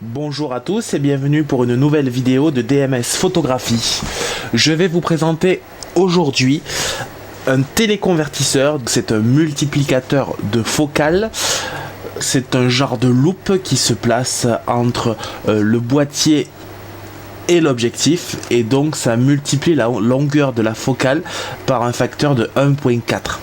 Bonjour à tous et bienvenue pour une nouvelle vidéo de DMS Photographie. Je vais vous présenter aujourd'hui un téléconvertisseur. C'est un multiplicateur de focale. C'est un genre de loupe qui se place entre le boîtier et l'objectif, et donc ça multiplie la longueur de la focale par un facteur de 1.4.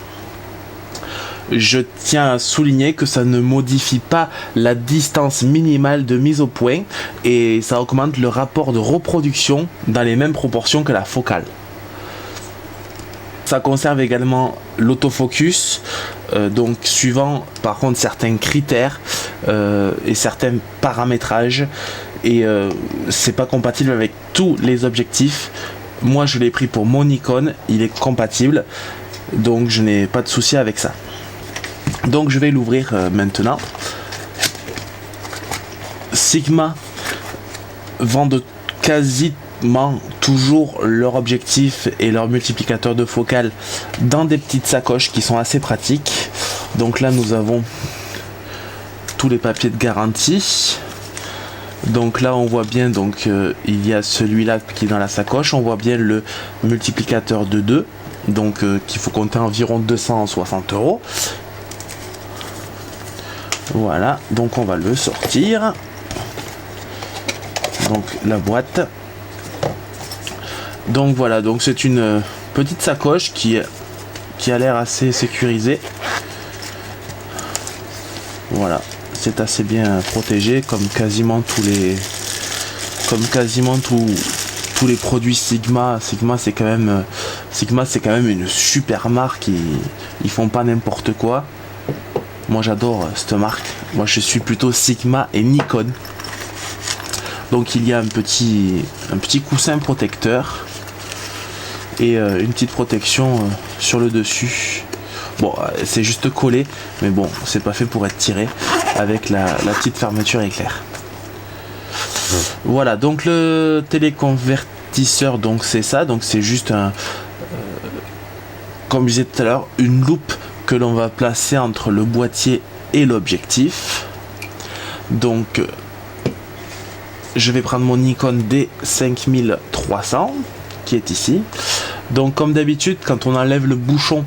Je tiens à souligner que ça ne modifie pas la distance minimale de mise au point et ça augmente le rapport de reproduction dans les mêmes proportions que la focale. Ça conserve également l'autofocus, donc suivant par contre certains critères et certains paramétrages, et c'est pas compatible avec tous les objectifs. Moi je l'ai pris pour mon Nikon, il est compatible, donc je n'ai pas de souci avec ça. Donc je vais l'ouvrir maintenant. Sigma vend quasiment toujours leur objectif et leur multiplicateur de focale dans des petites sacoches qui sont assez pratiques. Donc là nous avons tous les papiers de garantie. Donc là on voit bien, donc il y a celui-là qui est dans la sacoche. On voit bien le multiplicateur de 2, donc qu'il faut compter environ 260 €. Voilà, donc on va le sortir. Donc la boîte. Donc voilà, donc c'est une petite sacoche qui a l'air assez sécurisée. Voilà, c'est assez bien protégé comme quasiment tous les produits Sigma. Sigma c'est quand même une super marque, ils font pas n'importe quoi. Moi j'adore cette marque. Moi je suis plutôt Sigma et Nikon. Donc il y a un petit coussin protecteur et une petite protection sur le dessus. Bon, c'est juste collé, mais bon, c'est pas fait pour être tiré, avec la petite fermeture éclair. Voilà, donc le téléconvertisseur, donc c'est ça. Donc c'est juste comme je disais tout à l'heure, une loupe que l'on va placer entre le boîtier et l'objectif. Donc je vais prendre mon Nikon D5300 qui est ici. Donc comme d'habitude, quand on enlève le bouchon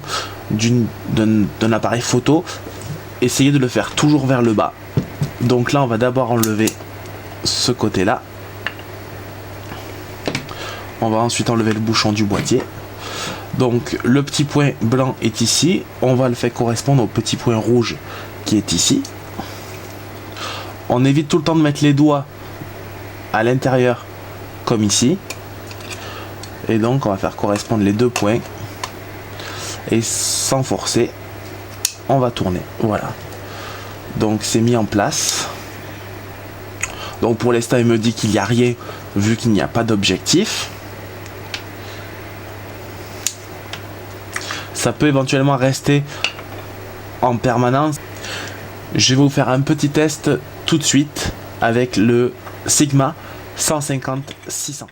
d'un appareil photo, essayez de le faire toujours vers le bas. Donc là on va d'abord enlever ce côté là, on va ensuite enlever le bouchon du boîtier. Donc le petit point blanc est ici, on va le faire correspondre au petit point rouge qui est ici. On évite tout le temps de mettre les doigts à l'intérieur comme ici, et donc on va faire correspondre les deux points et sans forcer on va tourner. Voilà, donc c'est mis en place. Donc pour l'instant il me dit qu'il n'y a rien vu qu'il n'y a pas d'objectif. Ça peut éventuellement rester en permanence. Je vais vous faire un petit test tout de suite avec le Sigma 150-600.